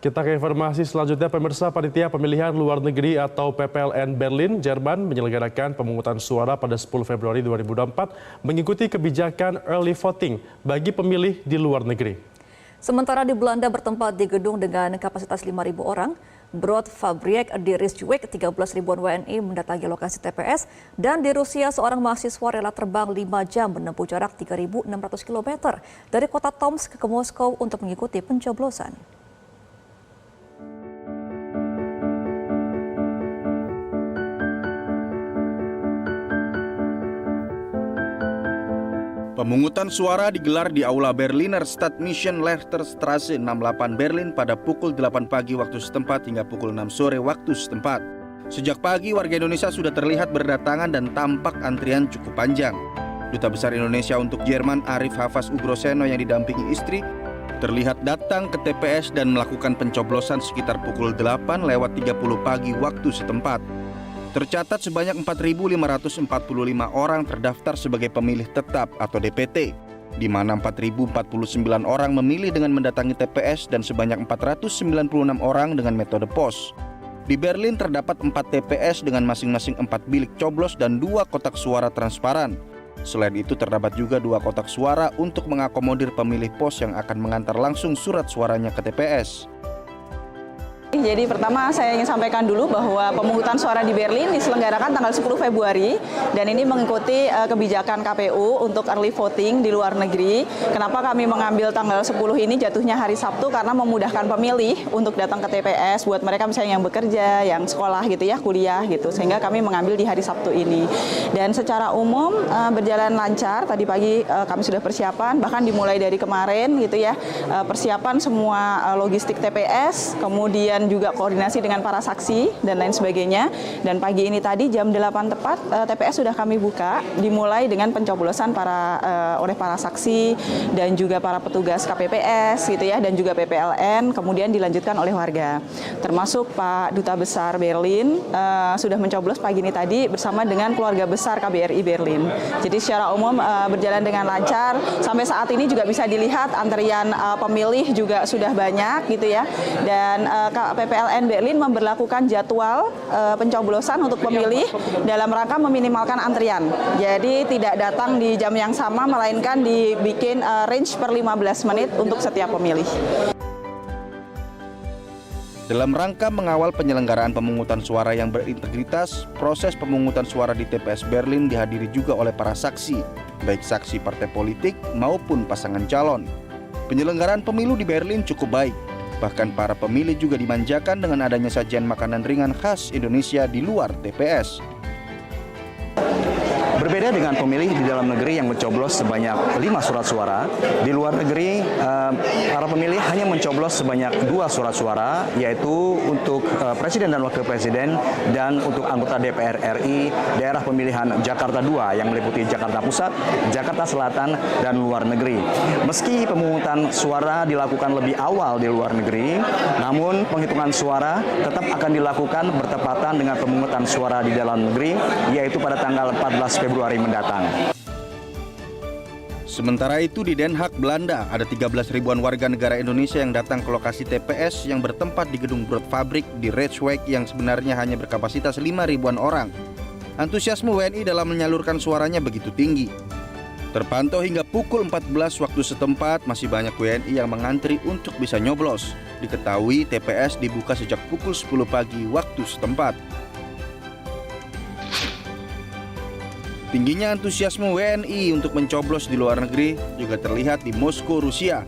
Kita ke informasi selanjutnya, pemirsa. Panitia Pemilihan Luar Negeri atau PPLN Berlin, Jerman menyelenggarakan pemungutan suara pada 10 Februari 2024 mengikuti kebijakan early voting bagi pemilih di luar negeri. Sementara di Belanda bertempat di gedung dengan kapasitas 5.000 orang, Broad Fabriek di Rijswijk 13 ribuan WNI mendatangi lokasi TPS, dan di Rusia seorang mahasiswa rela terbang 5 jam menempuh jarak 3.600 km dari kota Tomsk ke Moskow untuk mengikuti pencoblosan. Pemungutan suara digelar di Aula Berliner Stadtmission Lecherstraße 68 Berlin pada pukul 8 pagi waktu setempat hingga pukul 6 sore waktu setempat. Sejak pagi warga Indonesia sudah terlihat berdatangan dan tampak antrian cukup panjang. Duta Besar Indonesia untuk Jerman Arif Hafaz Ugroseno yang didampingi istri terlihat datang ke TPS dan melakukan pencoblosan sekitar pukul 8:30 pagi waktu setempat. Tercatat sebanyak 4.545 orang terdaftar sebagai pemilih tetap atau DPT, di mana 4.049 orang memilih dengan mendatangi TPS dan sebanyak 496 orang dengan metode pos. Di Berlin terdapat 4 TPS dengan masing-masing 4 bilik coblos dan 2 kotak suara transparan. Selain itu terdapat juga 2 kotak suara untuk mengakomodir pemilih pos yang akan mengantar langsung surat suaranya ke TPS. Jadi pertama saya ingin sampaikan dulu bahwa pemungutan suara di Berlin diselenggarakan tanggal 10 Februari dan ini mengikuti kebijakan KPU untuk early voting di luar negeri. Kenapa kami mengambil tanggal 10 ini jatuhnya hari Sabtu? Karena memudahkan pemilih untuk datang ke TPS buat mereka misalnya yang bekerja, yang sekolah gitu ya, kuliah gitu. Sehingga kami mengambil di hari Sabtu ini. Dan secara umum berjalan lancar. Tadi pagi kami sudah persiapan, bahkan dimulai dari kemarin gitu ya. Persiapan semua logistik TPS, kemudian juga koordinasi dengan para saksi dan lain sebagainya. Dan pagi ini tadi jam 8 tepat TPS sudah kami buka, dimulai dengan pencoblosan oleh para saksi dan juga para petugas KPPS gitu ya, dan juga PPLN, kemudian dilanjutkan oleh warga. Termasuk Pak Duta Besar Berlin sudah mencoblos pagi ini tadi bersama dengan keluarga besar KBRI Berlin. Jadi secara umum berjalan dengan lancar. Sampai saat ini juga bisa dilihat antrian pemilih juga sudah banyak gitu ya. Dan PPLN Berlin memberlakukan jadwal pencoblosan untuk pemilih dalam rangka meminimalkan antrian. Jadi tidak datang di jam yang sama, melainkan dibikin range per 15 menit untuk setiap pemilih. Dalam rangka mengawal penyelenggaraan pemungutan suara yang berintegritas, proses pemungutan suara di TPS Berlin dihadiri juga oleh para saksi, baik saksi partai politik maupun pasangan calon. Penyelenggaraan pemilu di Berlin cukup baik. Bahkan para pemilih juga dimanjakan dengan adanya sajian makanan ringan khas Indonesia di luar TPS. Berbeda dengan pemilih di dalam negeri yang mencoblos sebanyak 5 surat suara, di luar negeri para pemilih hanya mencoblos sebanyak 2 surat suara, yaitu untuk Presiden dan Wakil Presiden dan untuk anggota DPR RI daerah pemilihan Jakarta II yang meliputi Jakarta Pusat, Jakarta Selatan, dan luar negeri. Meski pemungutan suara dilakukan lebih awal di luar negeri, namun penghitungan suara tetap akan dilakukan bertepatan dengan pemungutan suara di dalam negeri, yaitu pada tanggal 14 Februari mendatang. Sementara itu di Den Haag, Belanda, ada 13 ribuan warga negara Indonesia yang datang ke lokasi TPS yang bertempat di gedung Broad Fabriek di Rijswijk yang sebenarnya hanya berkapasitas 5 ribuan orang. Antusiasme WNI dalam menyalurkan suaranya begitu tinggi. Terpantau hingga pukul 14 waktu setempat masih banyak WNI yang mengantri untuk bisa nyoblos. Diketahui TPS dibuka sejak pukul 10 pagi waktu setempat. Tingginya antusiasme WNI untuk mencoblos di luar negeri juga terlihat di Moskow, Rusia,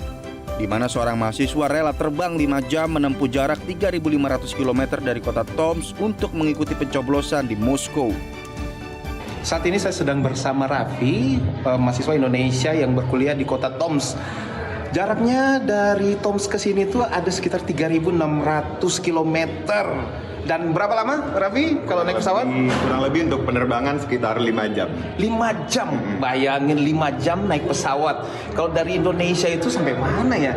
di mana seorang mahasiswa rela terbang 5 jam menempuh jarak 3.500 km dari kota Tomsk untuk mengikuti pencoblosan di Moskow. Saat ini saya sedang bersama Raffi, mahasiswa Indonesia yang berkuliah di kota Tomsk. Jaraknya dari Tomsk ke sini tuh ada sekitar 3.600 km. Dan berapa lama, Raffi, kalau naik pesawat? Kurang lebih untuk penerbangan sekitar 5 jam. 5 jam, bayangin 5 jam naik pesawat. Kalau dari Indonesia itu sampai mana ya?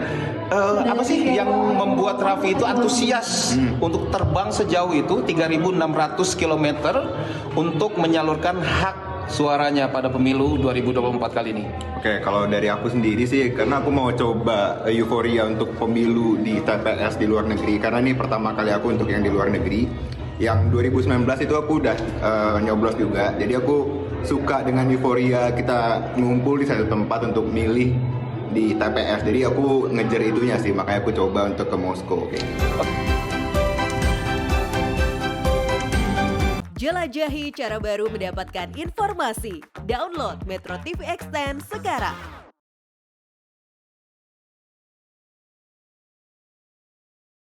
Apa sih yang membuat Raffi itu antusias untuk terbang sejauh itu, 3.600 km, untuk menyalurkan hak suaranya pada pemilu 2024 kali ini? Oke, kalau dari aku sendiri sih, karena aku mau coba euforia untuk pemilu di TPS di luar negeri. Karena ini pertama kali aku untuk yang di luar negeri. Yang 2019 itu aku udah nyoblos juga. Jadi aku suka dengan euforia kita ngumpul di satu tempat untuk milih di TPS. Jadi aku ngejar itunya sih, makanya aku coba untuk ke Moskow. Jelajahi cara baru mendapatkan informasi. Download Metro TV Extend sekarang.